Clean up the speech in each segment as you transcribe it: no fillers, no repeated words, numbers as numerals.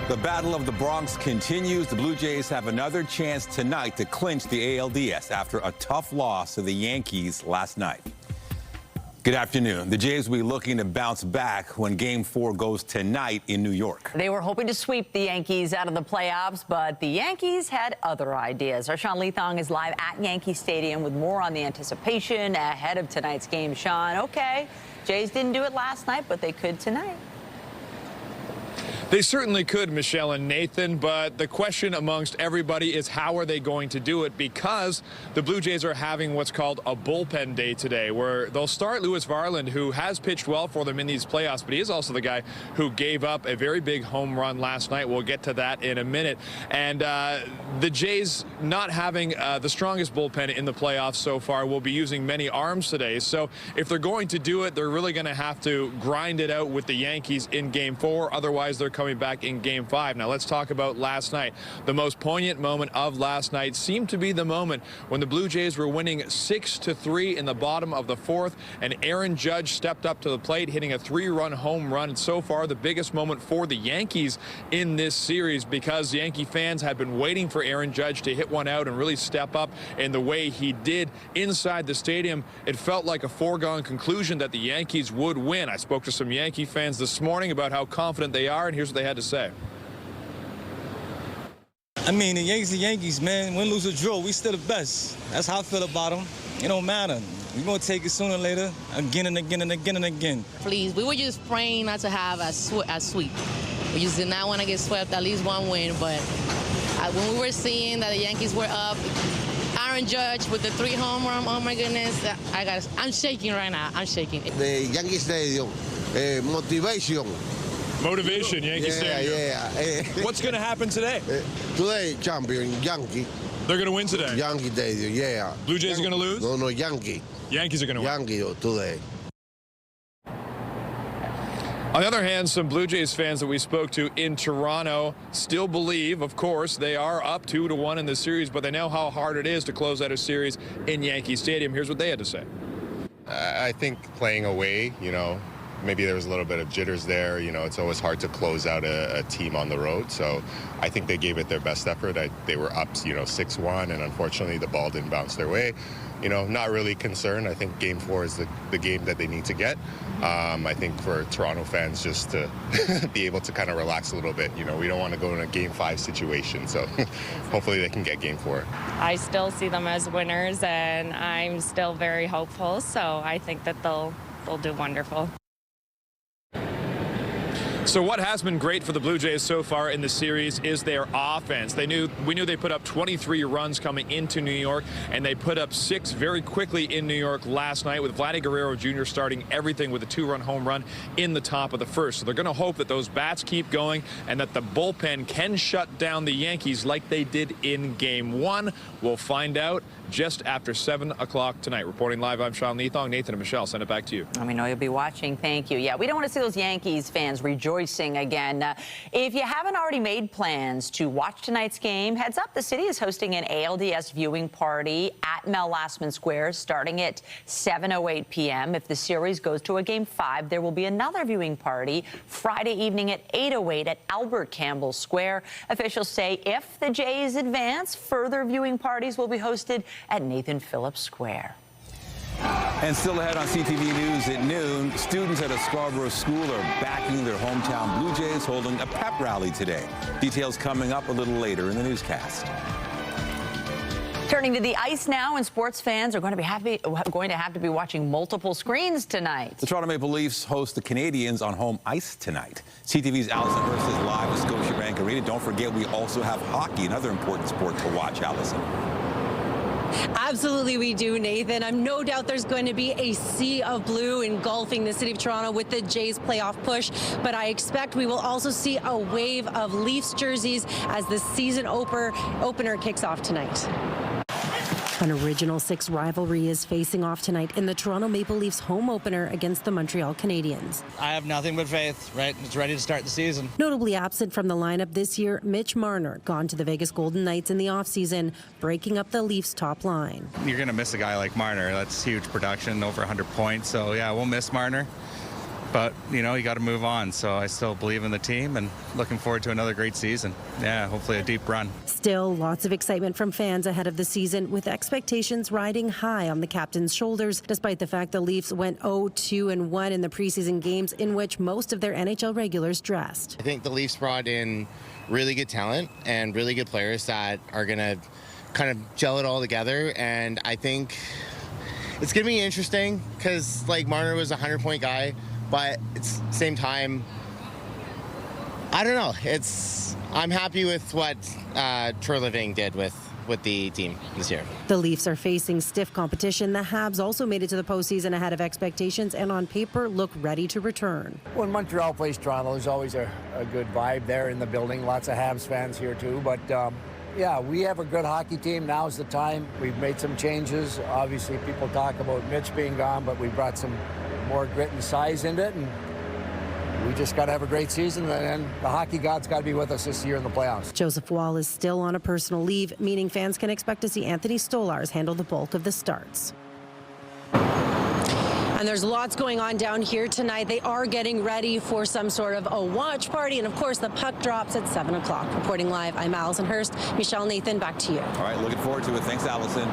The Battle of the Bronx continues. The Blue Jays have another chance tonight to clinch the ALDS after a tough loss to the Yankees last night. Good afternoon. The Jays will be looking to bounce back when Game 4 goes tonight in New York. They were hoping to sweep the Yankees out of the playoffs, but the Yankees had other ideas. Our Sean Leathong is live at Yankee Stadium with more on the anticipation ahead of tonight's game. Sean, okay, Jays didn't do it last night, but they could tonight. They certainly could, Michelle and Nathan, but the question amongst everybody is how are they going to do it, because the Blue Jays are having what's called a bullpen day today, where they'll start Lewis Varland, who has pitched well for them in these playoffs, but he is also the guy who gave up a very big home run last night. We'll get to that in a minute. And the Jays, not having the strongest bullpen in the playoffs so far, will be using many arms today. So if they're going to do it, they're really going to have to grind it out with the Yankees in Game 4. Otherwise, they're coming back in Game 5. Now let's talk about last night. The most poignant moment of last night seemed to be the moment when the Blue Jays were winning 6-3 in the bottom of the fourth, and Aaron Judge stepped up to the plate, hitting a 3-run home run. And so far, the biggest moment for the Yankees in this series, because Yankee fans have been waiting for Aaron Judge to hit one out and really step up in the way he did inside the stadium. It felt like a foregone conclusion that the Yankees would win. I spoke to some Yankee fans this morning about how confident they are, and here's what they had to say. I mean, the Yankees, man. Win, lose, or draw, we still the best. That's how I feel about them. It don't matter. We're going to take it sooner or later, again and again and again and again. Please, we were just praying not to have a sweep. We just did not want to get swept, at least one win. But when we were seeing that the Yankees were up, Aaron Judge with the 3 home run, oh my goodness, I'm shaking right now. I'm shaking. The Yankee Stadium, motivation. Motivation, Yankee Stadium. Yeah. What's going to happen today? Today, champion, Yankee. They're going to win today? Yankee Stadium, yeah. Blue Jays are going to lose? No, Yankee. Yankees are going to win? Yankee today. On the other hand, some Blue Jays fans that we spoke to in Toronto still believe, of course, they are up 2-1 in the series, but they know how hard it is to close out a series in Yankee Stadium. Here's what they had to say. I think playing away, maybe there was a little bit of jitters there. It's always hard to close out a team on the road. So I think they gave it their best effort. They were up, 6-1, and unfortunately the ball didn't bounce their way. Not really concerned. I think Game 4 is the game that they need to get. I think for Toronto fans just to be able to kind of relax a little bit. We don't want to go in a Game 5 situation. So hopefully they can get Game 4. I still see them as winners, and I'm still very hopeful. So I think that they'll do wonderful. So what has been great for the Blue Jays so far in the series is their offense. We knew they put up 23 runs coming into New York, and they put up 6 very quickly in New York last night, with Vladdy Guerrero Jr. starting everything with a 2-run home run in the top of the first. So they're going to hope that those bats keep going and that the bullpen can shut down the Yankees like they did in Game 1. We'll find out just after 7 o'clock tonight. Reporting live, I'm Sean Leathong. Nathan and Michelle, send it back to you. We know you'll be watching. Thank you. Yeah, we don't want to see those Yankees fans rejoicing again. If you haven't already made plans to watch tonight's game, heads up, the city is hosting an ALDS viewing party at Mel Lastman Square starting at 7:08 p.m. If the series goes to a Game 5, there will be another viewing party Friday evening at 8:08 at Albert Campbell Square. Officials say if the Jays advance, further viewing parties will be hosted at Nathan Phillips Square. And still ahead on CTV News at noon, students at a Scarborough school are backing their hometown Blue Jays, holding a pep rally today. Details coming up a little later in the newscast. Turning to the ice now, and sports fans are going to have to be watching multiple screens tonight. The Toronto Maple Leafs host the Canadiens on home ice tonight. CTV's Allison Hurst is live at Scotiabank Arena. Don't forget, we also have hockey, another important sport to watch. Allison. Absolutely we do, Nathan. I'm no doubt there's going to be a sea of blue engulfing the city of Toronto with the Jays playoff push, but I expect we will also see a wave of Leafs jerseys as the season opener kicks off tonight. An Original Six rivalry is facing off tonight in the Toronto Maple Leafs home opener against the Montreal Canadiens. I have nothing but faith, right? It's ready to start the season. Notably absent from the lineup this year, Mitch Marner, gone to the Vegas Golden Knights in the offseason, breaking up the Leafs' top line. You're going to miss a guy like Marner. That's huge production, over 100 points. So, yeah, we'll miss Marner. But, you know, you got to move on. So I still believe in the team and looking forward to another great season. Yeah, hopefully a deep run. Still, lots of excitement from fans ahead of the season, with expectations riding high on the captain's shoulders, despite the fact the Leafs went 0-2-1 in the preseason games in which most of their NHL regulars dressed. I think the Leafs brought in really good talent and really good players that are going to kind of gel it all together. And I think it's going to be interesting because, like, Marner was a 100-point guy. But at the same time, I don't know. I'm happy with what Treliving did with the team this year. The Leafs are facing stiff competition. The Habs also made it to the postseason ahead of expectations and on paper look ready to return. When Montreal plays Toronto, there's always a good vibe there in the building. Lots of Habs fans here too. But yeah, we have a good hockey team. Now's the time. We've made some changes. Obviously, people talk about Mitch being gone, but we brought some more grit and size into it, and we just got to have a great season, and the hockey gods got to be with us this year in the playoffs. Joseph Wall is still on a personal leave, meaning fans can expect to see Anthony Stolarz handle the bulk of the starts. And there's lots going on down here tonight. They are getting ready for some sort of a watch party. And of course, the puck drops at 7 o'clock. Reporting live, I'm Allison Hurst. Michelle Nathan, back to you. All right, looking forward to it. Thanks, Allison.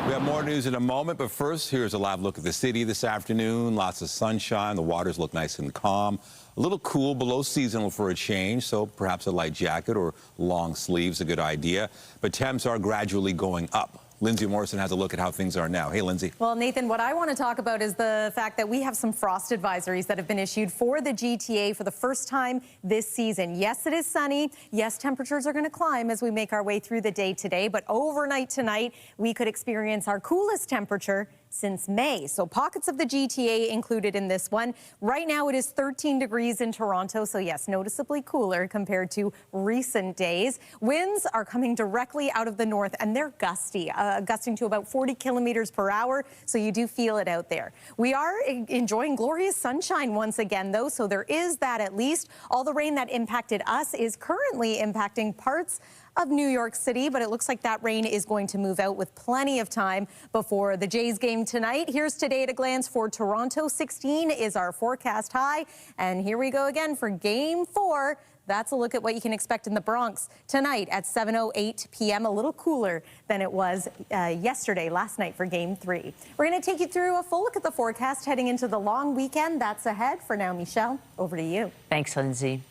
We have more news in a moment, but first, here's a live look at the city this afternoon. Lots of sunshine. The waters look nice and calm. A little cool, below seasonal for a change, so perhaps a light jacket or long sleeves a good idea. But temps are gradually going up. Lindsay Morrison has a look at how things are now. Hey, Lindsay. Well, Nathan, what I want to talk about is the fact that we have some frost advisories that have been issued for the GTA for the first time this season. Yes, it is sunny. Yes, temperatures are going to climb as we make our way through the day today. But overnight tonight, we could experience our coolest temperature since May. So pockets of the GTA included in this one. Right now it is 13 degrees in Toronto. So yes, noticeably cooler compared to recent days. Winds are coming directly out of the north and they're gusty, gusting to about 40 kilometers per hour. So you do feel it out there. We are enjoying glorious sunshine once again though. So there is that at least. All the rain that impacted us is currently impacting parts of New York City, but it looks like that rain is going to move out with plenty of time before the Jays game tonight. Here's today at a glance for Toronto. 16 is our forecast high. And here we go again for Game 4. That's a look at what you can expect in the Bronx tonight at 7:08 p.m. A little cooler than it was last night for Game 3. We're going to take you through a full look at the forecast heading into the long weekend that's ahead. For now, Michelle, over to you. Thanks, Lindsay.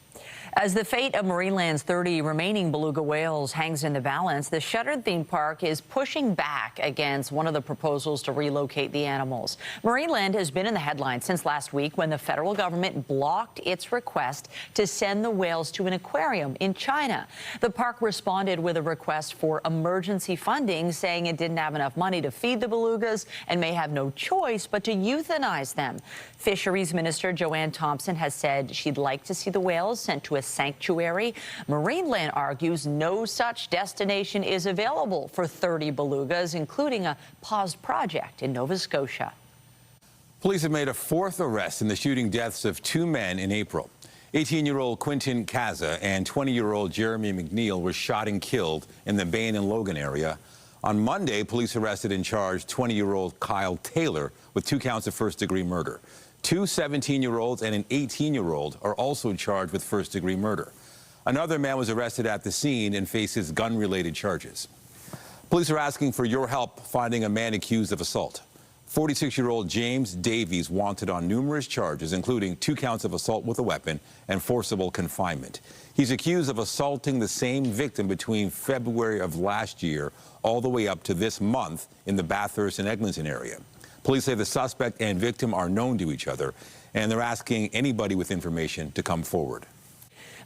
As the fate of Marineland's 30 remaining beluga whales hangs in the balance, the shuttered theme park is pushing back against one of the proposals to relocate the animals. Marineland has been in the headlines since last week when the federal government blocked its request to send the whales to an aquarium in China. The park responded with a request for emergency funding, saying it didn't have enough money to feed the belugas and may have no choice but to euthanize them. Fisheries Minister Joanne Thompson has said she'd like to see the whales sent to a sanctuary. Marineland argues no such destination is available for 30 belugas, including a paused project in Nova Scotia. Police have made a fourth arrest in the shooting deaths of two men in April. 18-year-old Quentin Kaza and 20-year-old Jeremy McNeil were shot and killed in the Bain and Logan area. On Monday, police arrested and charged 20-year-old Kyle Taylor with 2 counts of first-degree murder. 2 17-year-olds and an 18-year-old are also charged with first-degree murder. Another man was arrested at the scene and faces gun-related charges. Police are asking for your help finding a man accused of assault. 46-year-old James Davies wanted on numerous charges, including 2 counts of assault with a weapon and forcible confinement. He's accused of assaulting the same victim between February of last year all the way up to this month in the Bathurst and Eglinton area. Police say the suspect and victim are known to each other, and they're asking anybody with information to come forward.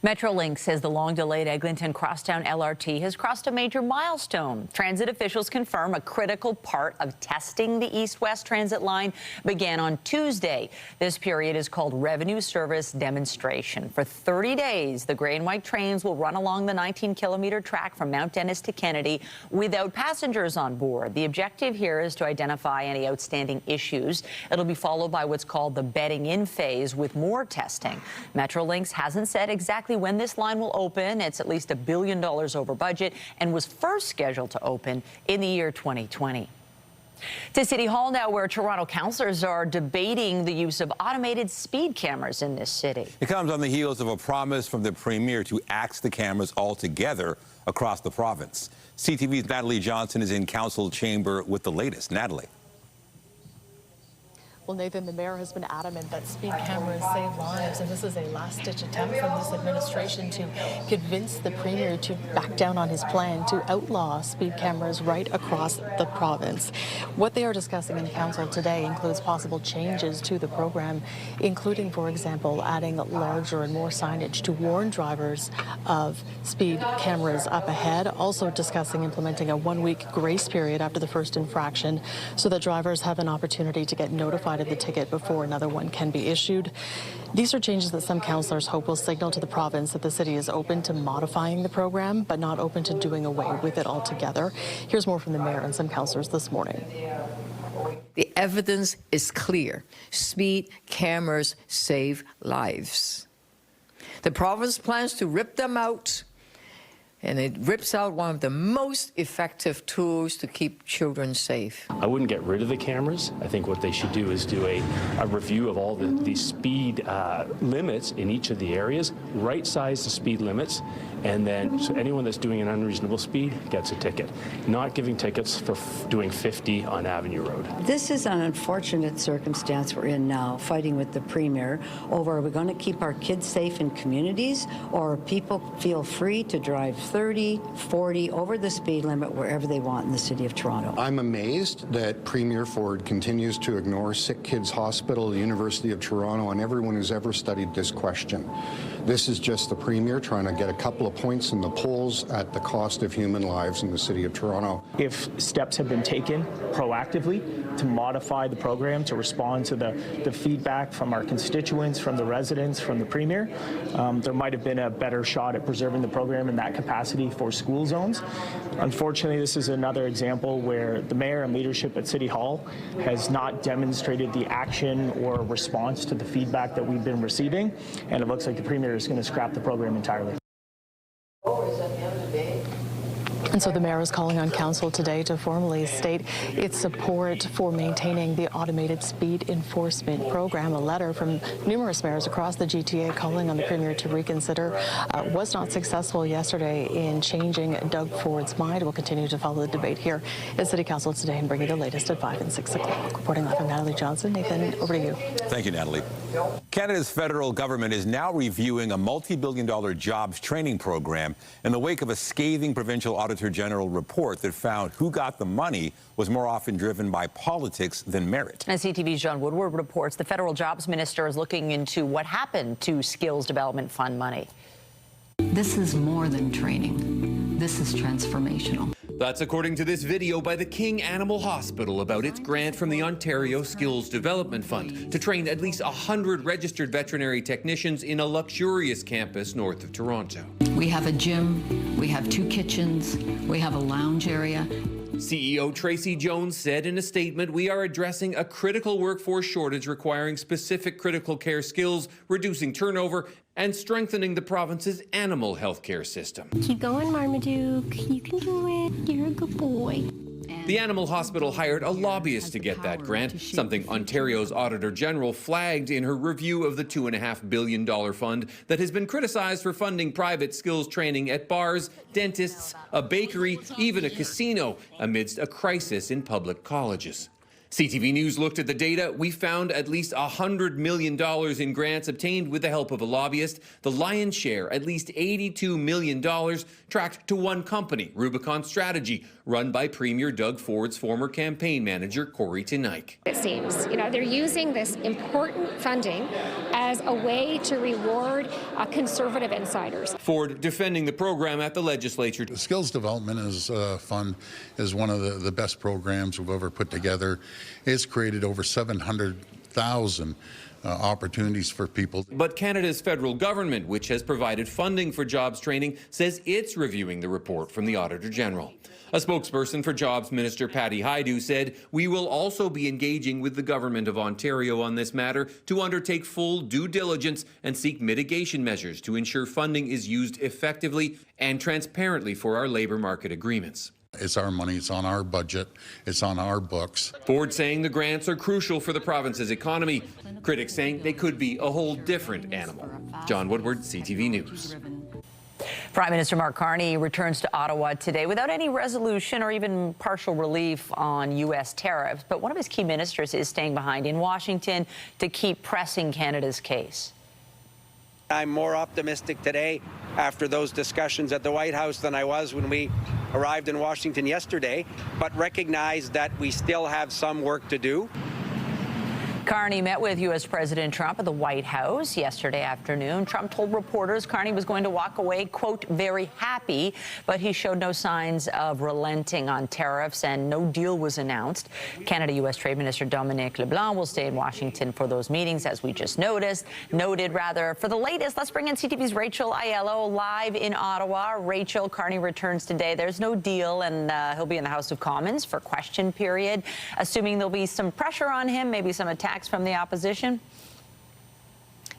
Metrolink says the long-delayed Eglinton Crosstown LRT has crossed a major milestone. Transit officials confirm a critical part of testing the east-west transit line began on Tuesday. This period is called Revenue Service Demonstration. For 30 days, the gray and white trains will run along the 19-kilometer track from Mount Dennis to Kennedy without passengers on board. The objective here is to identify any outstanding issues. It'll be followed by what's called the bedding-in phase with more testing. Metrolinx hasn't said exactly when this line will open. It's at least $1 billion over budget and was first scheduled to open in the year 2020. To City Hall now, where Toronto councillors are debating the use of automated speed cameras in this city. It comes on the heels of a promise from the Premier to axe the cameras altogether across the province. CTV's Natalie Johnson is in council chamber with the latest. Natalie. Well, Nathan, the mayor has been adamant that speed cameras save lives, and this is a last-ditch attempt from this administration to convince the premier to back down on his plan to outlaw speed cameras right across the province. What they are discussing in council today includes possible changes to the program, including, for example, adding larger and more signage to warn drivers of speed cameras up ahead. Also discussing implementing a one-week grace period after the first infraction so that drivers have an opportunity to get notified of the ticket before another one can be issued. These are changes that some councillors hope will signal to the province that the city is open to modifying the program, but not open to doing away with it altogether. Here's more from the mayor and some councillors this morning. The evidence is clear. Speed cameras save lives. The province plans to rip them out, and it rips out one of the most effective tools to keep children safe. I wouldn't get rid of the cameras. I think what they should do is do a review of all the speed limits in each of the areas, right-size the speed limits, and then so anyone that's doing an unreasonable speed gets a ticket. Not giving tickets for doing 50 on Avenue Road. This is an unfortunate circumstance we're in now, fighting with the Premier over are we going to keep our kids safe in communities, or people feel free to drive 30, 40 over the speed limit wherever they want in the City of Toronto. I'm amazed that Premier Ford continues to ignore Sick Kids Hospital, the University of Toronto, and everyone who's ever studied this question. This is just the Premier trying to get a couple of points in the polls at the cost of human lives in the City of Toronto. If steps have been taken proactively to modify the program to respond to the feedback from our constituents, from the residents, from the Premier, there might have been a better shot at preserving the program in that capacity for school zones. Unfortunately, this is another example where the mayor and leadership at City Hall has not demonstrated the action or response to the feedback that we've been receiving, and it looks like the Premier is going to scrap the program entirely. And so the mayor is calling on council today to formally state its support for maintaining the automated speed enforcement program. A letter from numerous mayors across the GTA calling on the Premier to reconsider was not successful yesterday in changing Doug Ford's mind. We'll continue to follow the debate here at City Council today and bring you the latest at 5 and 6 o'clock. Reporting live from Natalie Johnson. Nathan, over to you. Thank you, Natalie. Canada's federal government is now reviewing a multi-billion-dollar jobs training program in the wake of a scathing provincial auditor general report that found who got the money was more often driven by politics than merit. As CTV's John Woodward reports, the federal jobs minister is looking into what happened to Skills Development Fund money. This is more than training. This is transformational. That's according to this video by the King Animal Hospital about its grant from the Ontario Skills Development Fund to train at least 100 registered veterinary technicians in a luxurious campus north of Toronto. We have a gym, we have 2 kitchens, we have a lounge area. CEO Tracy Jones said in a statement, "We are addressing a critical workforce shortage requiring specific critical care skills, reducing turnover, and strengthening the province's animal health care system." Keep going, Marmaduke. You can do it. You're a good boy. The animal hospital hired a lobbyist to get that grant, something Ontario's Auditor General flagged in her review of the $2.5 billion fund that has been criticized for funding private skills training at bars, dentists, a bakery, even a casino, amidst a crisis in public colleges. CTV News looked at the data. We found at least $100 million in grants obtained with the help of a lobbyist. The lion's share, at least $82 million, tracked to one company, Rubicon Strategy, run by Premier Doug Ford's former campaign manager, Corey Tenike. It seems, they're using this important funding as a way to reward conservative insiders. Ford defending the program at the legislature. The Skills Development Fund is one of the best programs we've ever put together. It's created over 700,000 opportunities for people. But Canada's federal government, which has provided funding for jobs training, says it's reviewing the report from the Auditor General. A spokesperson for Jobs Minister Patty Hajdu said, "We will also be engaging with the Government of Ontario on this matter to undertake full due diligence and seek mitigation measures to ensure funding is used effectively and transparently for our labour market agreements." It's our money, it's on our budget, it's on our books. Ford saying the grants are crucial for the province's economy. Critics saying they could be a whole different animal. John Woodward, CTV News. Prime Minister Mark Carney returns to Ottawa today without any resolution or even partial relief on U.S. tariffs. But one of his key ministers is staying behind in Washington to keep pressing Canada's case. I'm more optimistic today after those discussions at the White House than I was when we arrived in Washington yesterday, but recognize that we still have some work to do. Carney met with U.S. President Trump at the White House yesterday afternoon. Trump told reporters Carney was going to walk away, quote, very happy, but he showed no signs of relenting on tariffs and no deal was announced. Canada-U.S. Trade Minister Dominic LeBlanc will stay in Washington for those meetings, as we just noted. For the latest, let's bring in CTV's Rachel Aiello live in Ottawa. Rachel, Carney returns today. There's no deal, and he'll be in the House of Commons for question period. Assuming there'll be some pressure on him, maybe some attacks from the opposition?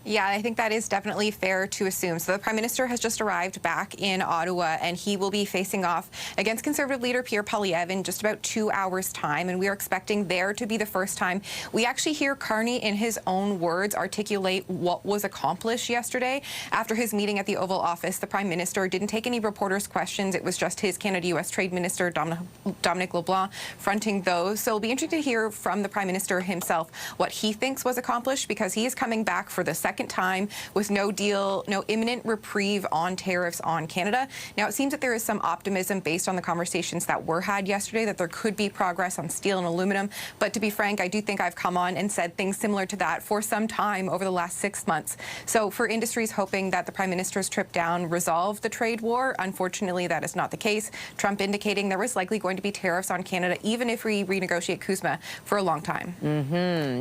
Yeah, I think that is definitely fair to assume. So the Prime Minister has just arrived back in Ottawa, and he will be facing off against Conservative leader Pierre Poilievre in just about 2 hours' time. And we are expecting there to be the first time we actually hear Carney, in his own words, articulate what was accomplished yesterday. After his meeting at the Oval Office, the Prime Minister didn't take any reporters' questions. It was just his Canada-U.S. Trade Minister, Dominic LeBlanc, fronting those. So it'll be interesting to hear from the Prime Minister himself what he thinks was accomplished, because he is coming back for the second time with no deal, no imminent reprieve on tariffs on Canada. Now, it seems that there is some optimism based on the conversations that were had yesterday that there could be progress on steel and aluminum. But to be frank, I do think I've come on and said things similar to that for some time over the last 6 months. So for industries hoping that the Prime Minister's trip down resolved the trade war, unfortunately, that is not the case. Trump indicating there was likely going to be tariffs on Canada, even if we renegotiate CUSMA for a long time.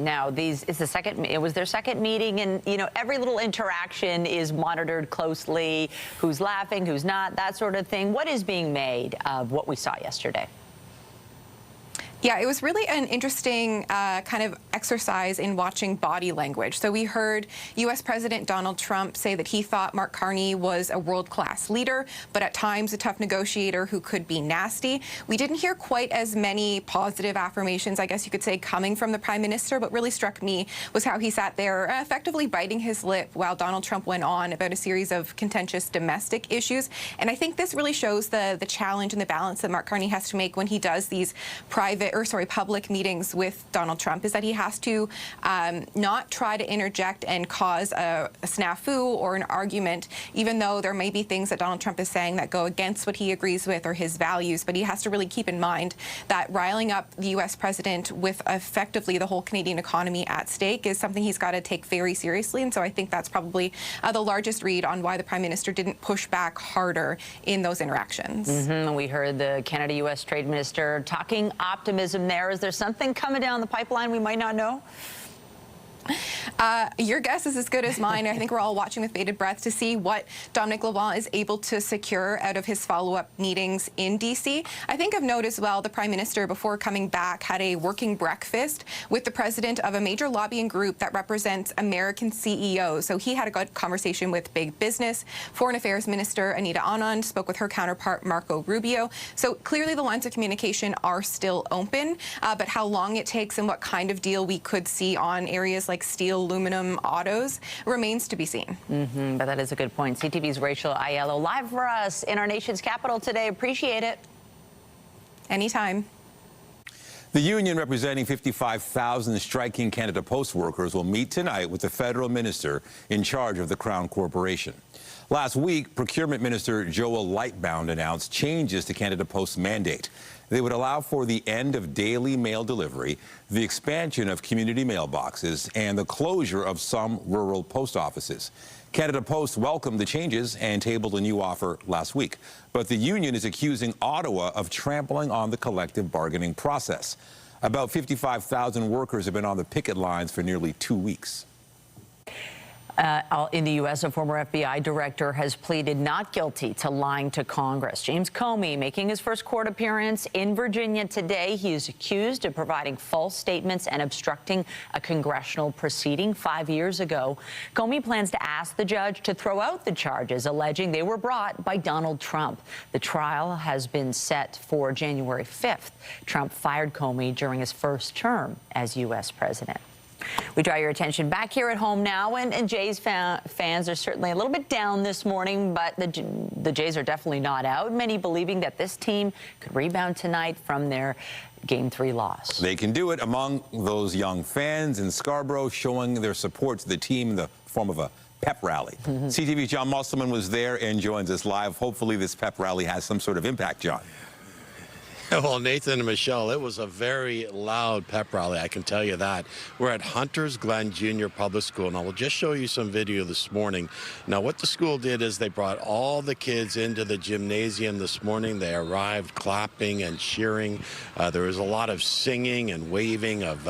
Now, it was their second meeting, and every little interaction is monitored closely. Who's laughing, who's not, that sort of thing. What is being made of what we saw yesterday? Yeah, it was really an interesting kind of exercise in watching body language. So we heard U.S. President Donald Trump say that he thought Mark Carney was a world-class leader, but at times a tough negotiator who could be nasty. We didn't hear quite as many positive affirmations, I guess you could say, coming from the Prime Minister. What really struck me was how he sat there effectively biting his lip while Donald Trump went on about a series of contentious domestic issues. And I think this really shows the challenge and the balance that Mark Carney has to make when he does these public meetings with Donald Trump, is that he has to not try to interject and cause a snafu or an argument, even though there may be things that Donald Trump is saying that go against what he agrees with or his values. But he has to really keep in mind that riling up the U.S. president with effectively the whole Canadian economy at stake is something he's got to take very seriously. And so I think that's probably the largest read on why the Prime Minister didn't push back harder in those interactions. We heard the Canada-U.S. Trade Minister talking optimism there. Is there something coming down the pipeline we might not know? Your guess is as good as mine. I think we're all watching with bated breath to see what Dominic LeBlanc is able to secure out of his follow-up meetings in D.C. I think of note as well, the Prime Minister, before coming back, had a working breakfast with the president of a major lobbying group that represents American CEOs. So he had a good conversation with big business. Foreign Affairs Minister Anita Anand spoke with her counterpart Marco Rubio. So clearly the lines of communication are still open, but how long it takes and what kind of deal we could see on areas like steel, aluminum, autos remains to be seen. But that is a good point. CTV's Rachel Aiello live for us in our nation's capital today. Appreciate it. Anytime. The union representing 55,000 striking Canada Post workers will meet tonight with the federal minister in charge of the Crown Corporation. Last week, Procurement Minister Joel Lightbound announced changes to Canada Post's mandate. They would allow for the end of daily mail delivery, the expansion of community mailboxes, and the closure of some rural post offices. Canada Post welcomed the changes and tabled a new offer last week. But the union is accusing Ottawa of trampling on the collective bargaining process. About 55,000 workers have been on the picket lines for nearly 2 weeks. In the U.S., a former FBI director has pleaded not guilty to lying to Congress. James Comey making his first court appearance in Virginia today. He is accused of providing false statements and obstructing a congressional proceeding 5 years ago. Comey plans to ask the judge to throw out the charges, alleging they were brought by Donald Trump. The trial has been set for January 5th. Trump fired Comey during his first term as U.S. president. We draw your attention back here at home now, and Jays fans are certainly a little bit down this morning, but the Jays are definitely not out. Many believing that this team could rebound tonight from their Game 3 loss. They can do it among those young fans in Scarborough, showing their support to the team in the form of a pep rally. CTV's John Musselman was there and joins us live. Hopefully this pep rally has some sort of impact, John. Well, Nathan and Michelle, it was a very loud pep rally, I can tell you that. We're at Hunters Glen Junior Public School, and I will just show you some video this morning. Now, what the school did is they brought all the kids into the gymnasium this morning. They arrived clapping and cheering. There was a lot of singing and waving of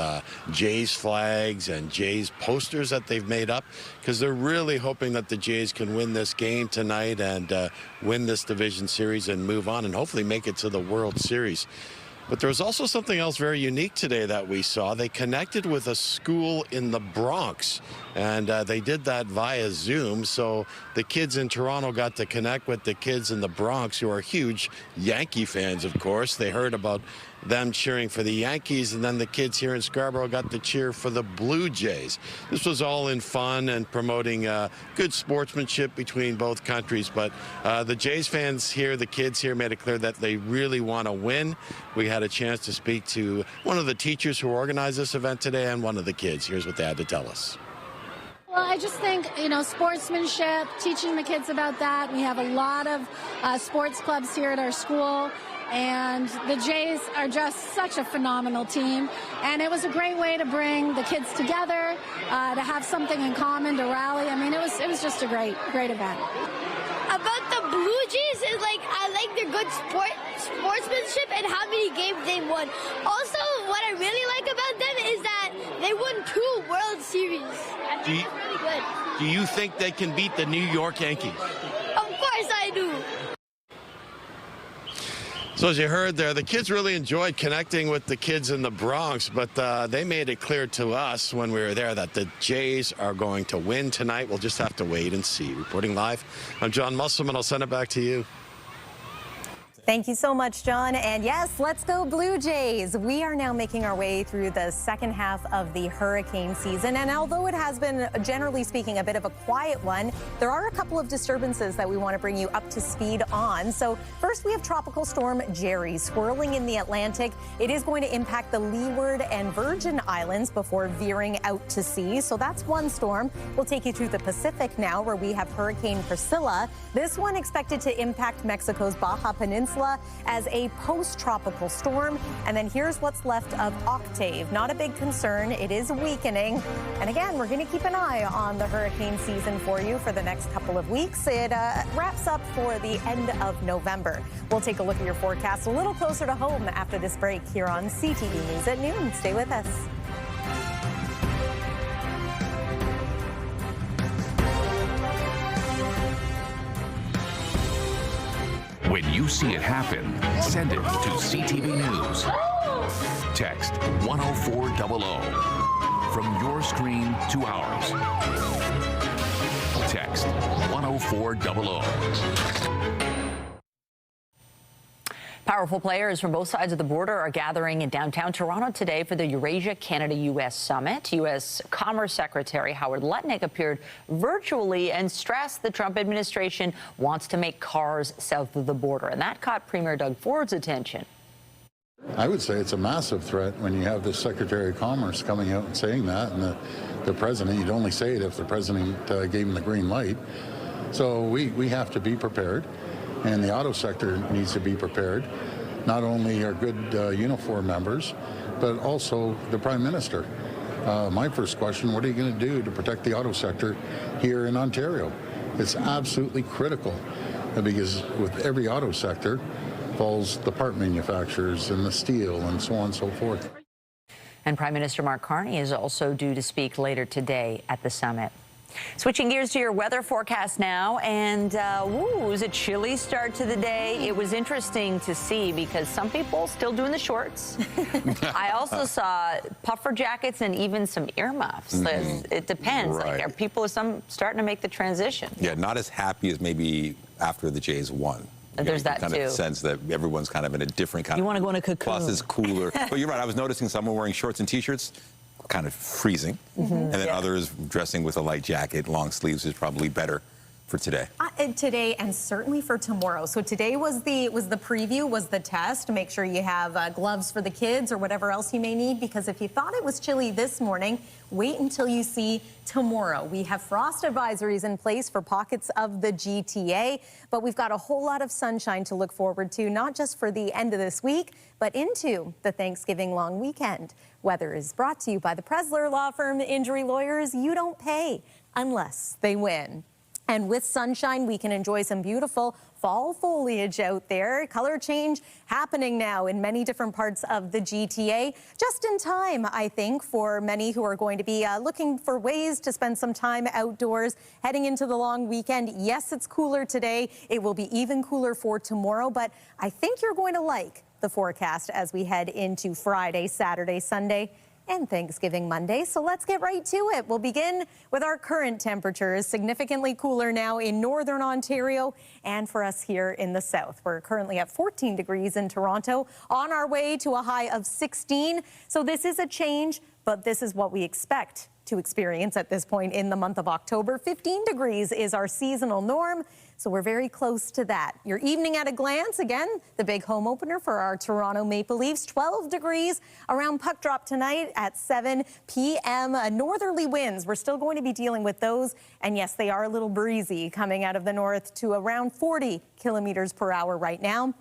Jays flags and Jays posters that they've made up, because they're really hoping that the Jays can win this game tonight and win this division series and move on and hopefully make it to the World Series. But there was also something else very unique today that we saw. They connected with a school in the Bronx, and they did that via Zoom. So the kids in Toronto got to connect with the kids in the Bronx, who are huge Yankee fans, of course. They heard about them cheering for the Yankees, and then the kids here in Scarborough got to cheer for the Blue Jays. This was all in fun and promoting good sportsmanship between both countries. But the Jays fans here, the kids here, made it clear that they really want to win. We had a chance to speak to one of the teachers who organized this event today and one of the kids. Here's what they had to tell us. Well, I just think, sportsmanship, teaching the kids about that. We have a lot of sports clubs here at our school, and the Jays are just such a phenomenal team. And it was a great way to bring the kids together, to have something in common, to rally. I mean, it was just a great event. About the Blue Jays is I like their good sportsmanship and how many games they won. Also, what I really like about them is that they won 2 World Series. I think that's really good. Do you think they can beat the New York Yankees? Of course I do. So as you heard there, the kids really enjoyed connecting with the kids in the Bronx, but they made it clear to us when we were there that the Jays are going to win tonight. We'll just have to wait and see. Reporting live, I'm John Musselman. I'll send it back to you. Thank you so much, John. And yes, let's go Blue Jays. We are now making our way through the second half of the hurricane season. And although it has been, generally speaking, a bit of a quiet one, there are a couple of disturbances that we want to bring you up to speed on. So first, we have Tropical Storm Jerry swirling in the Atlantic. It is going to impact the Leeward and Virgin Islands before veering out to sea. So that's one storm. We'll take you to the Pacific now, where we have Hurricane Priscilla. This one expected to impact Mexico's Baja Peninsula as a post-tropical storm. And then here's what's left of Octave. Not a big concern. It is weakening. And again, we're going to keep an eye on the hurricane season for you for the next couple of weeks. It wraps up for the end of November. We'll take a look at your forecast a little closer to home after this break here on CTV News at noon. Stay with us. When you see it happen, send it to CTV News. Text 10400 from your screen to ours. Text 10400. Powerful players from both sides of the border are gathering in downtown Toronto today for the Eurasia Canada-U.S. Summit. U.S. Commerce Secretary Howard Lutnick appeared virtually and stressed the Trump administration wants to make cars south of the border, and that caught Premier Doug Ford's attention. I would say it's a massive threat when you have the Secretary of Commerce coming out and saying that, and the president, you'd only say it if the president gave him the green light. So we have to be prepared. And the auto sector needs to be prepared. Not only our good uniform members, but also the Prime Minister. My first question, what are you going to do to protect the auto sector here in Ontario? It's absolutely critical, because with every auto sector falls the part manufacturers and the steel and so on and so forth. And Prime Minister Mark Carney is also due to speak later today at the summit. Switching gears to your weather forecast now, and it was a chilly start to the day. It was interesting to see because some people still doing the shorts. I also saw puffer jackets and even some earmuffs. It depends. Right. Like, are people starting to make the transition? Yeah, not as happy as maybe after the Jays won. There's that kind too. of sense that everyone's kind of in a different kind You of. want to go in a cocoon. Plus, it's cooler. But you're right. I was noticing someone wearing shorts and T-shirts, kind of freezing, and then others dressing with a light jacket, long sleeves is probably better for today. Today and certainly for tomorrow. So today was the preview, was the test. Make sure you have gloves for the kids or whatever else you may need, because if you thought it was chilly this morning, wait until you see tomorrow. We have frost advisories in place for pockets of the GTA, but we've got a whole lot of sunshine to look forward to, not just for the end of this week, but into the Thanksgiving long weekend. Weather is brought to you by the Presler Law Firm. Injury lawyers, you don't pay unless they win. And with sunshine, we can enjoy some beautiful fall foliage out there. Color change happening now in many different parts of the GTA. Just in time, I think, for many who are going to be looking for ways to spend some time outdoors heading into the long weekend. Yes, it's cooler today. It will be even cooler for tomorrow, but I think you're going to like the forecast as we head into Friday, Saturday, Sunday, and Thanksgiving Monday. So let's get right to it. We'll begin with our current temperatures, significantly cooler now in northern Ontario and for us here in the south. We're currently at 14 degrees in Toronto, on our way to a high of 16. So this is a change, but this is what we expect to experience at this point in the month of October. 15 degrees is our seasonal norm. So we're very close to that. Your evening at a glance, again, the big home opener for our Toronto Maple Leafs, 12 degrees around puck drop tonight at 7 p.m. Northerly winds, we're still going to be dealing with those. And yes, they are a little breezy coming out of the north to around 40 kilometers per hour right now.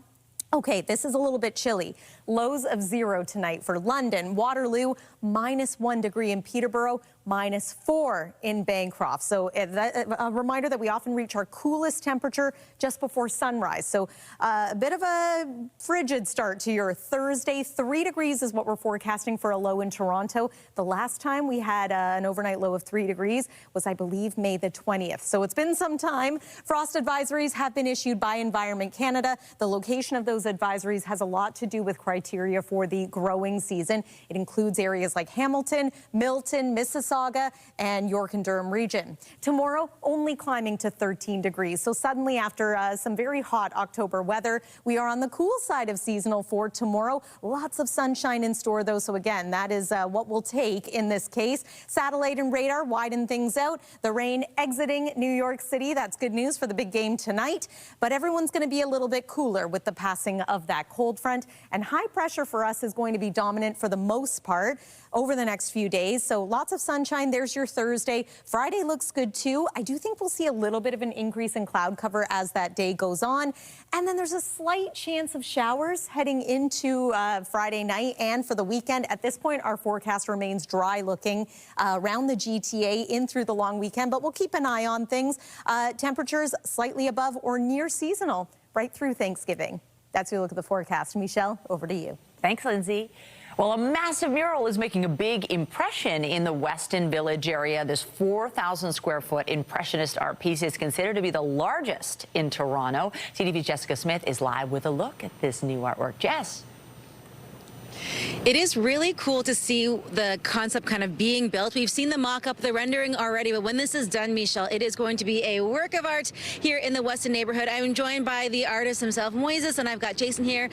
Okay, this is a little bit chilly. Lows of 0 tonight for London, Waterloo, -1 degree in Peterborough, -4 in Bancroft. So a reminder that we often reach our coolest temperature just before sunrise. So a bit of a frigid start to your Thursday. 3 degrees is what we're forecasting for a low in Toronto. The last time we had an overnight low of 3 degrees was, I believe, May the 20th. So it's been some time. Frost advisories have been issued by Environment Canada. The location of those advisories has a lot to do with criteria for the growing season. It includes areas like Hamilton, Milton, Mississauga, and York and Durham region. Tomorrow, only climbing to 13 degrees. So suddenly, after some very hot October weather, we are on the cool side of seasonal for tomorrow. Lots of sunshine in store, though. So again, that is what we'll take in this case. Satellite and radar widen things out. The rain exiting New York City. That's good news for the big game tonight. But everyone's going to be a little bit cooler with the passing of that cold front. And high pressure for us is going to be dominant for the most part over the next few days. So lots of sunshine. There's your Thursday. Friday looks good too. I do think we'll see a little bit of an increase in cloud cover as that day goes on. And then there's a slight chance of showers heading into Friday night and for the weekend. At this point, our forecast remains dry looking around the GTA in through the long weekend, but we'll keep an eye on things. Temperatures slightly above or near seasonal right through Thanksgiving. That's your look at the forecast. Michelle, over to you. Thanks, Lindsay. Well, a massive mural is making a big impression in the Weston Village area. This 4,000 square foot impressionist art piece is considered to be the largest in Toronto. CTV's Jessica Smith is live with a look at this new artwork. Jess. It is really cool to see the concept kind of being built. We've seen the mock-up, the rendering already, but when this is done, Michelle, it is going to be a work of art here in the Weston neighborhood. I'm joined by the artist himself, Moises, and I've got Jason here.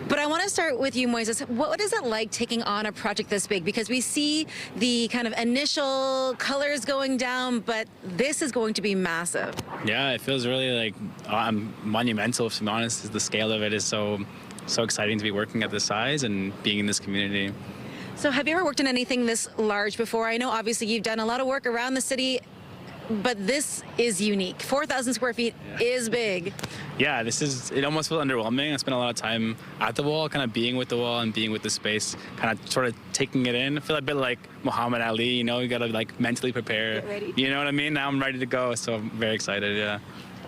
But I want to start with you, Moises. What is it like taking on a project this big? Because we see the kind of initial colors going down, but this is going to be massive. Yeah, it feels really like monumental, to be honest. The scale of it is so exciting to be working at this size and being in this community. So have you ever worked on anything this large before? I know obviously you've done a lot of work around the city, but this is unique. 4,000 square feet is big. Yeah, it almost feels underwhelming. I spent a lot of time at the wall, kind of being with the wall and being with the space, kind of sort of taking it in. I feel a bit like Muhammad Ali, you know, you got to like mentally prepare. Get ready. You know what I mean? Now I'm ready to go, so I'm very excited, yeah.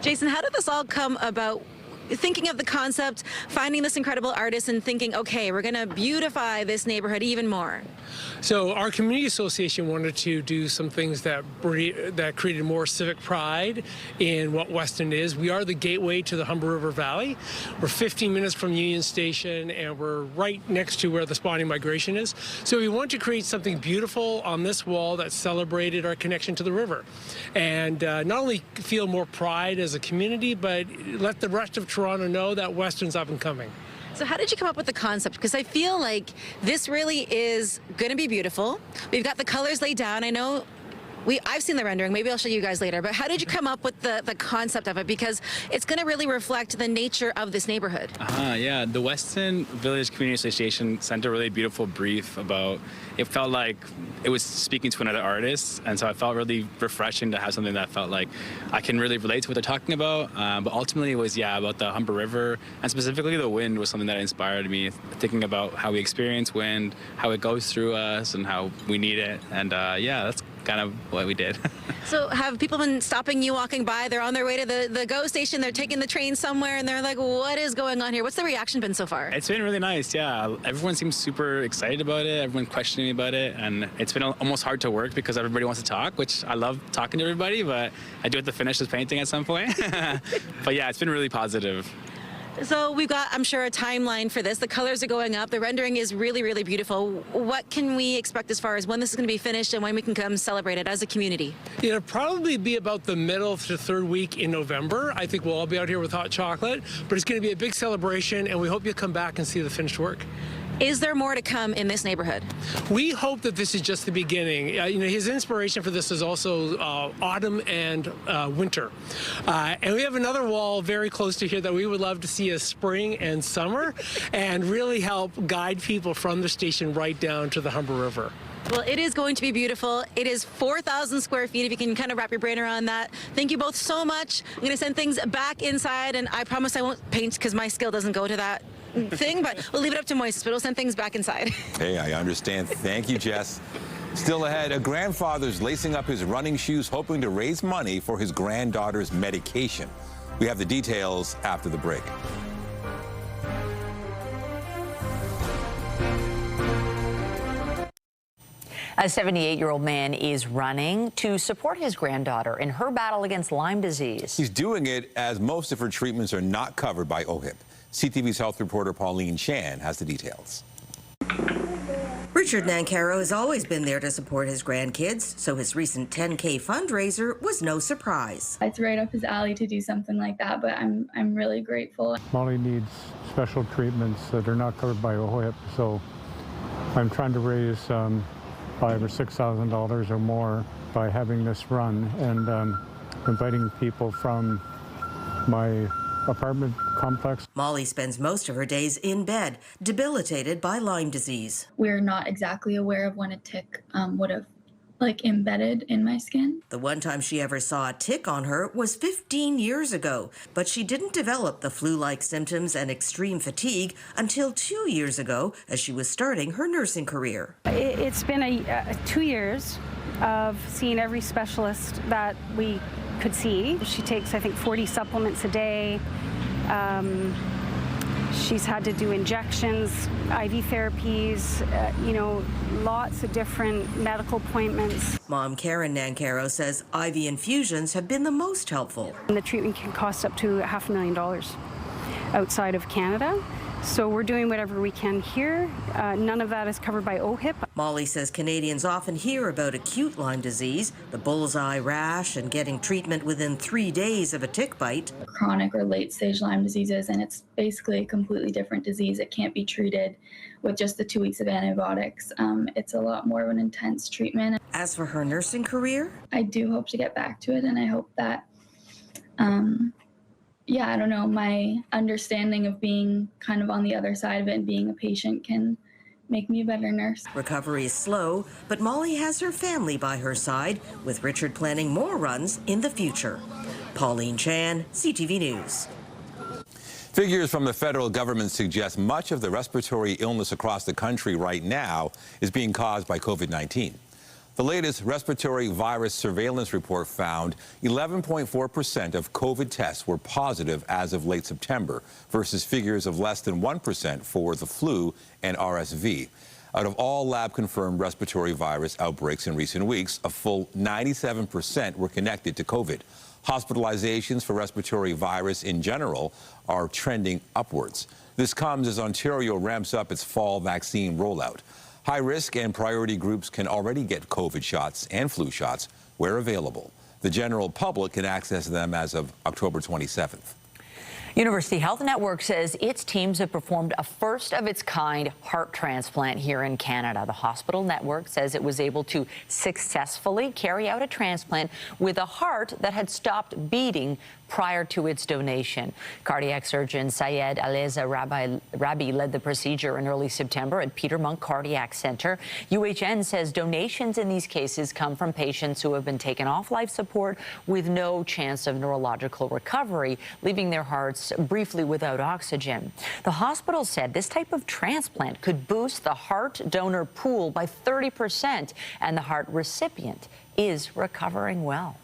Jason, how did this all come about? thinking of the concept, finding this incredible artist and thinking, okay, we're going to beautify this neighborhood even more? So our community association wanted to do some things that created more civic pride in what Weston is. We are the gateway to the Humber River Valley. We're 15 minutes from Union Station, and we're right next to where the spawning migration is. So we want to create something beautiful on this wall that celebrated our connection to the river, and not only feel more pride as a community, but let the rest of Toronto know that Weston's up and coming. So how did you come up with the concept? Because I feel like this really is going to be beautiful. We've got the colors laid down. I know I've seen the rendering. Maybe I'll show you guys later. But how did you come up with the concept of it? Because it's going to really reflect the nature of this neighborhood. Yeah, the Weston Village Community Association sent a really beautiful brief about, it felt like it was speaking to another artist, and so I felt really refreshing to have something that felt like I can really relate to what they're talking about. But ultimately it was, about the Humber River, and specifically the wind was something that inspired me, thinking about how we experience wind, how it goes through us, and how we need it. And that's kind of what we did. So have people been stopping you walking by? They're on their way to the GO station, they're taking the train somewhere, and they're like, what is going on here? What's the reaction been so far? It's been really nice, yeah. Everyone seems super excited about it, everyone questioning me about it, and it's been almost hard to work because everybody wants to talk, which I love talking to everybody, but I do have to finish this painting at some point. But yeah, it's been really positive. So we've got, I'm sure, a timeline for this. The colors are going up. The rendering is really, really beautiful. What can we expect as far as when this is going to be finished and when we can come celebrate it as a community? It'll probably be about the middle to third week in November. I think we'll all be out here with hot chocolate, but it's going to be a big celebration, and we hope you'll come back and see the finished work. Is there more to come in this neighborhood? We hope that this is just the beginning. His inspiration for this is also autumn and winter. And we have another wall very close to here that we would love to see as spring and summer, and really help guide people from the station right down to the Humber River. Well, it is going to be beautiful. It is 4,000 square feet, if you can kind of wrap your brain around that. Thank you both so much. I'm going to send things back inside, and I promise I won't paint because my skill doesn't go to that thing, but we'll leave it up to Moises, but we'll send things back inside. Hey, I understand. Thank you, Jess. Still ahead, a grandfather's lacing up his running shoes, hoping to raise money for his granddaughter's medication. We have the details after the break. A 78-year-old man is running to support his granddaughter in her battle against Lyme disease. He's doing it as most of her treatments are not covered by OHIP. CTV's health reporter Pauline Chan has the details. Richard Nancaro has always been there to support his grandkids, so his recent 10K fundraiser was no surprise. It's right up his alley to do something like that, but I'm really grateful. Molly needs special treatments that are not covered by OHIP, so I'm trying to raise $5,000 or $6,000 or more by having this run, and inviting people from my apartment complex. Molly spends most of her days in bed, debilitated by Lyme disease. We're not exactly aware of when a tick would have embedded in my skin. The one time she ever saw a tick on her was 15 years ago, but she didn't develop the flu-like symptoms and extreme fatigue until 2 years ago, as she was starting her nursing career. It's been 2 years of seeing every specialist that we could see. She takes, I think, 40 supplements a day. She's had to do injections, IV therapies, lots of different medical appointments. Mom Karen Nancaro says IV infusions have been the most helpful. And the treatment can cost up to $500,000 outside of Canada. So we're doing whatever we can here. None of that is covered by OHIP. Molly says Canadians often hear about acute Lyme disease, the bullseye rash, and getting treatment within 3 days of a tick bite. Chronic or late-stage Lyme diseases, and it's basically a completely different disease. It can't be treated with just the 2 weeks of antibiotics. It's a lot more of an intense treatment. As for her nursing career, I do hope to get back to it, and I hope that I don't know, my understanding of being kind of on the other side of it and being a patient can make me a better nurse. Recovery is slow, but Molly has her family by her side, with Richard planning more runs in the future. Pauline Chan, CTV News. Figures from the federal government suggest much of the respiratory illness across the country right now is being caused by COVID-19. The latest respiratory virus surveillance report found 11.4% of COVID tests were positive as of late September versus figures of less than 1% for the flu and RSV. Out of all lab-confirmed respiratory virus outbreaks in recent weeks, a full 97% were connected to COVID. Hospitalizations for respiratory virus in general are trending upwards. This comes as Ontario ramps up its fall vaccine rollout. High-risk and priority groups can already get COVID shots and flu shots where available. The general public can access them as of October 27th. University Health Network says its teams have performed a first-of-its-kind heart transplant here in Canada. The hospital network says it was able to successfully carry out a transplant with a heart that had stopped beating prior to its donation. Cardiac surgeon Syed Aleza Rabi led the procedure in early September at Peter Munk Cardiac Center. UHN says donations in these cases come from patients who have been taken off life support with no chance of neurological recovery, leaving their hearts briefly without oxygen. The hospital said this type of transplant could boost the heart donor pool by 30%, and the heart recipient is recovering well.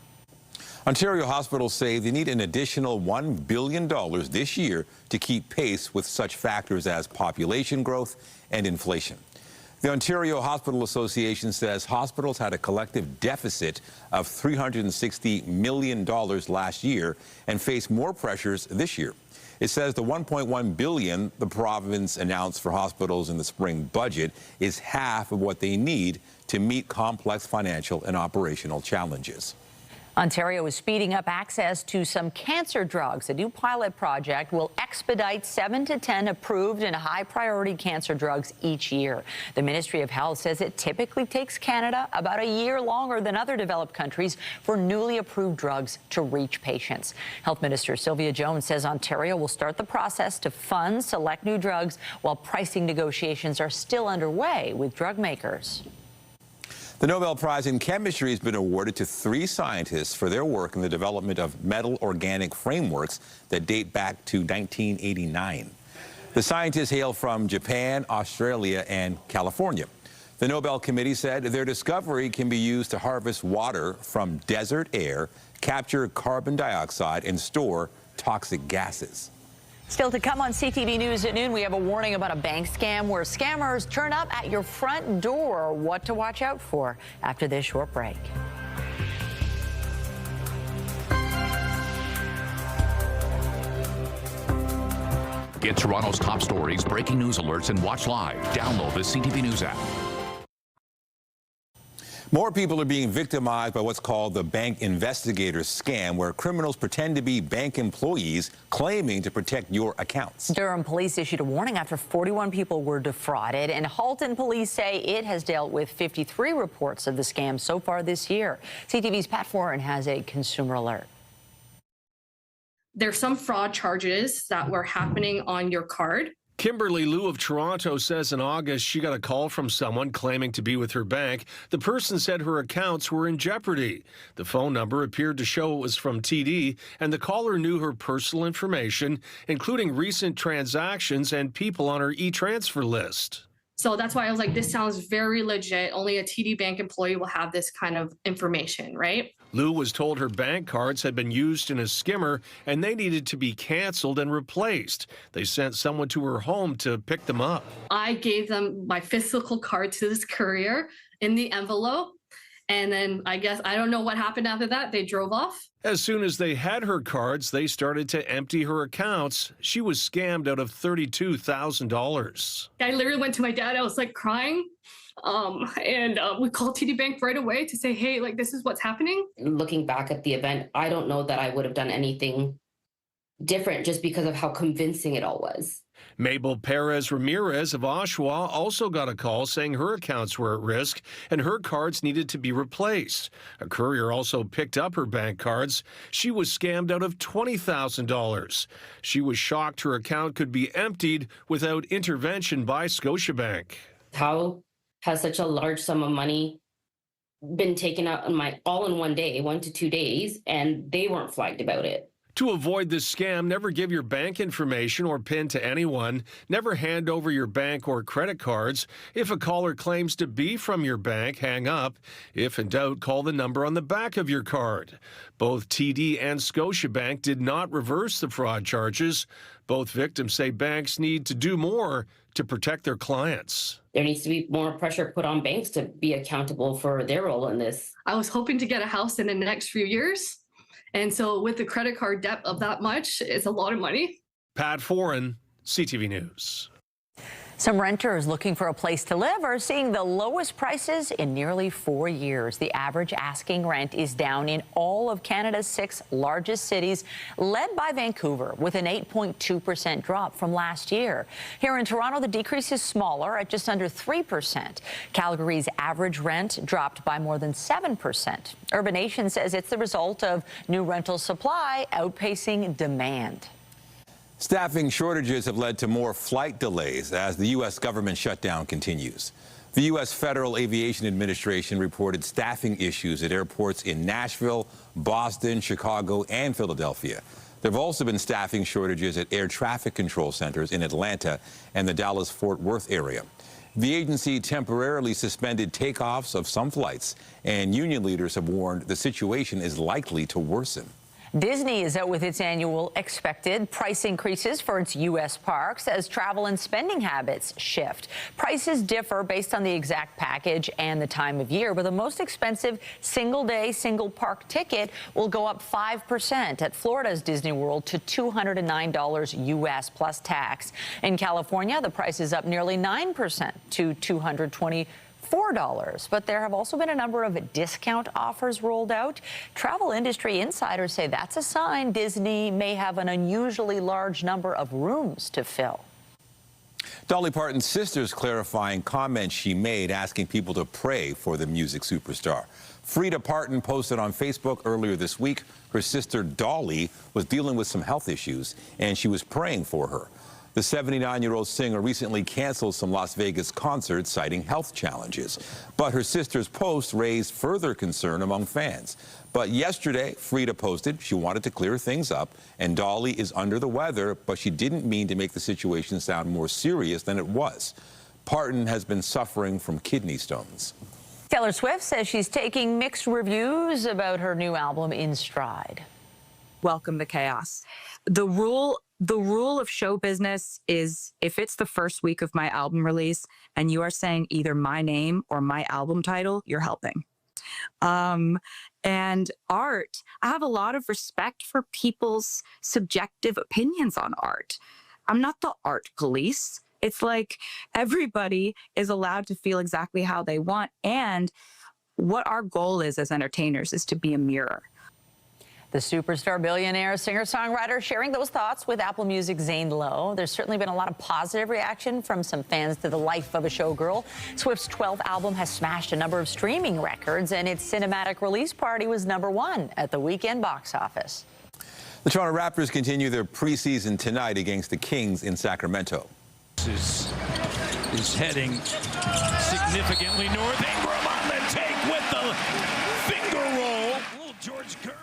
Ontario hospitals say they need an additional $1 billion this year to keep pace with such factors as population growth and inflation. The Ontario Hospital Association says hospitals had a collective deficit of $360 million last year and face more pressures this year. It says the $1.1 billion the province announced for hospitals in the spring budget is half of what they need to meet complex financial and operational challenges. Ontario is speeding up access to some cancer drugs. A new pilot project will expedite 7 to 10 approved and high-priority cancer drugs each year. The Ministry of Health says it typically takes Canada about a year longer than other developed countries for newly approved drugs to reach patients. Health Minister Sylvia Jones says Ontario will start the process to fund select new drugs while pricing negotiations are still underway with drug makers. The Nobel Prize in Chemistry has been awarded to 3 scientists for their work in the development of metal organic frameworks that date back to 1989. The scientists hail from Japan, Australia, and California. The Nobel Committee said their discovery can be used to harvest water from desert air, capture carbon dioxide, and store toxic gases. Still to come on CTV News at noon, we have a warning about a bank scam where scammers turn up at your front door. What to watch out for after this short break. Get Toronto's top stories, breaking news alerts, and watch live. Download the CTV News app. More people are being victimized by what's called the bank investigator scam, where criminals pretend to be bank employees claiming to protect your accounts. Durham police issued a warning after 41 people were defrauded, and Halton police say it has dealt with 53 reports of the scam so far this year. CTV's Pat Foran has a consumer alert. There's some fraud charges that were happening on your card. Kimberly Liu of Toronto says in August she got a call from someone claiming to be with her bank. The person said her accounts were in jeopardy. The phone number appeared to show it was from TD, and the caller knew her personal information, including recent transactions and people on her e-transfer list. So that's why I was like, this sounds very legit. Only a TD Bank employee will have this kind of information, right? Liu was told her bank cards had been used in a skimmer and they needed to be canceled and replaced. They sent someone to her home to pick them up. I gave them my physical card to this courier in the envelope. And then I guess, I don't know what happened after that. They drove off. As soon as they had her cards, they started to empty her accounts. She was scammed out of $32,000. I literally went to my dad. I was like crying. We called TD Bank right away to say, hey, like, this is what's happening. Looking back at the event, I don't know that I would have done anything different just because of how convincing it all was. Mabel Perez Ramirez of Oshawa also got a call saying her accounts were at risk and her cards needed to be replaced. A courier also picked up her bank cards. She was scammed out of $20,000. She was shocked her account could be emptied without intervention by Scotiabank. How has such a large sum of money been taken out all in one day, 1 to 2 days, and they weren't flagged about it? To avoid this scam, never give your bank information or PIN to anyone. Never hand over your bank or credit cards. If a caller claims to be from your bank, hang up. If in doubt, call the number on the back of your card. Both TD and Scotiabank did not reverse the fraud charges. Both victims say banks need to do more to protect their clients. There needs to be more pressure put on banks to be accountable for their role in this. I was hoping to get a house in the next few years. And so with the credit card debt of that much, it's a lot of money. Pat Foran, CTV News. Some renters looking for a place to live are seeing the lowest prices in nearly 4 years. The average asking rent is down in all of Canada's 6 largest cities, led by Vancouver, with an 8.2% drop from last year. Here in Toronto, the decrease is smaller at just under 3%. Calgary's average rent dropped by more than 7%. Urbanation says it's the result of new rental supply outpacing demand. Staffing shortages have led to more flight delays as the U.S. government shutdown continues. The U.S. Federal Aviation Administration reported staffing issues at airports in Nashville, Boston, Chicago, and Philadelphia. There have also been staffing shortages at air traffic control centers in Atlanta and the Dallas-Fort Worth area. The agency temporarily suspended takeoffs of some flights, and union leaders have warned the situation is likely to worsen. Disney is out with its annual expected price increases for its U.S. parks as travel and spending habits shift. Prices differ based on the exact package and the time of year, but the most expensive single-day, single-park ticket will go up 5% at Florida's Disney World to $209 U.S. plus tax. In California, the price is up nearly 9% to $224. But there have also been a number of discount offers rolled out. Travel industry insiders say that's a sign Disney may have an unusually large number of rooms to fill. Dolly Parton's sister's clarifying comments she made asking people to pray for the music superstar. Frida Parton posted on Facebook earlier this week her sister Dolly was dealing with some health issues and she was praying for her. The 79-year-old singer recently canceled some Las Vegas concerts citing health challenges. But her sister's post raised further concern among fans. But yesterday, Frida posted she wanted to clear things up, and Dolly is under the weather, but she didn't mean to make the situation sound more serious than it was. Parton has been suffering from kidney stones. Taylor Swift says she's taking mixed reviews about her new album, In Stride. Welcome to chaos. The rule of show business is if it's the first week of my album release and you are saying either my name or my album title, you're helping. And art, I have a lot of respect for people's subjective opinions on art. I'm not the art police. It's like everybody is allowed to feel exactly how they want. And what our goal is as entertainers is to be a mirror. The superstar billionaire singer-songwriter sharing those thoughts with Apple Music's Zane Lowe. There's certainly been a lot of positive reaction from some fans to the life of a showgirl. Swift's 12th album has smashed a number of streaming records, and its cinematic release party was #1 at the weekend box office. The Toronto Raptors continue their preseason tonight against the Kings in Sacramento. Is heading significantly north. Ingram on the take with the finger roll. Little George Gervin.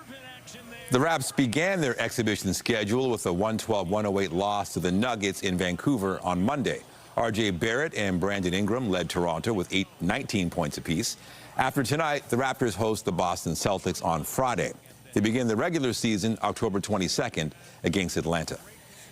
The Raps began their exhibition schedule with a 112-108 loss to the Nuggets in Vancouver on Monday. R.J. Barrett and Brandon Ingram led Toronto with 19 points apiece. After tonight, the Raptors host the Boston Celtics on Friday. They begin the regular season October 22nd against Atlanta.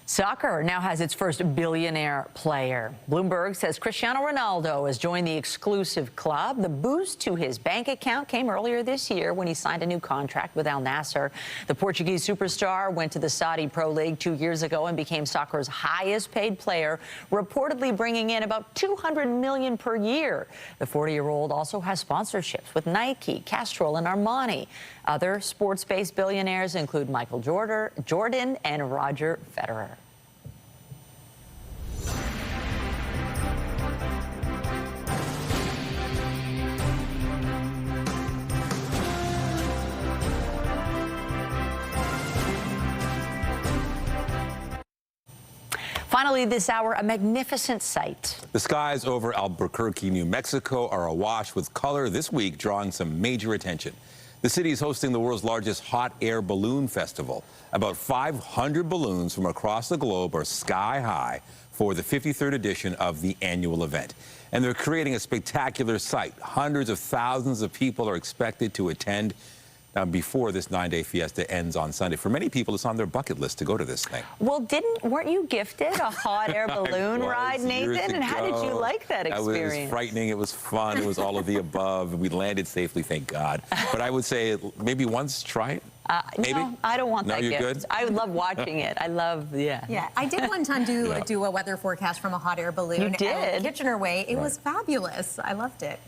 Soccer now has its first billionaire player. Bloomberg says Cristiano Ronaldo has joined the exclusive club. The boost to his bank account came earlier this year when he signed a new contract with Al Nassr. The Portuguese superstar went to the Saudi Pro League 2 years ago and became soccer's highest paid player, reportedly bringing in about $200 million per year. The 40-year-old also has sponsorships with Nike, Castrol, and Armani. Other sports-based billionaires include Michael Jordan and Roger Federer. Finally this hour, a magnificent sight. The skies over Albuquerque, New Mexico are awash with color this week, drawing some major attention. The city is hosting the world's largest hot air balloon festival. About 500 balloons from across the globe are sky high for the 53rd edition of the annual event. And they're creating a spectacular sight. Hundreds of thousands of people are expected to attend before this 9-day fiesta ends on Sunday. For many people, it's on their bucket list to go to this thing. Well, weren't you gifted a hot air balloon ride, Nathan? And how did you like that experience? It was frightening. It was fun. It was all of the above. We landed safely, thank God. But I would say maybe once try it. Maybe? No, I don't want that you're gift. Good? I would love watching it. I love, Yeah, I did one time do a weather forecast from a hot air balloon. You did? Kitchener Way. It was fabulous. I loved it.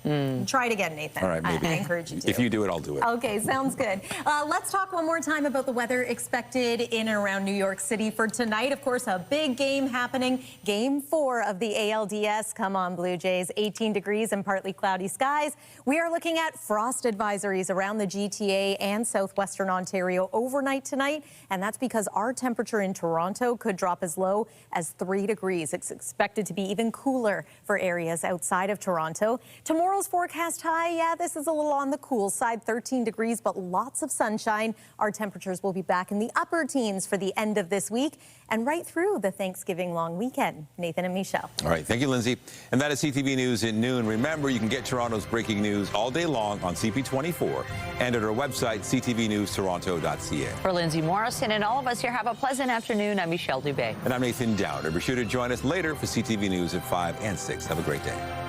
Try it again, Nathan. All right, maybe. I encourage you to. If you do it, I'll do it. Okay, sounds good. Let's talk one more time about the weather expected in and around New York City for tonight. Of course, a big game happening. Game 4 of the ALDS. Come on, Blue Jays. 18 degrees and partly cloudy skies. We are looking at frost advisories around the GTA and southwestern Ontario overnight tonight, and that's because our temperature in Toronto could drop as low as 3 degrees. It's expected to be even cooler for areas outside of Toronto. Tomorrow's forecast high, this is a little on the cool side, 13 degrees, but lots of sunshine. Our temperatures will be back in the upper teens for the end of this week and right through the Thanksgiving long weekend. Nathan and Michelle. All right, thank you, Lindsay. And that is CTV News at noon. Remember, you can get Toronto's breaking news all day long on CP24 and at our website, ctvnewstoronto.ca. For Lindsay Morrison and all of us here, have a pleasant afternoon. I'm Michelle Dubé. And I'm Nathan Downer. Be sure to join us later for CTV News at 5 and 6. Have a great day.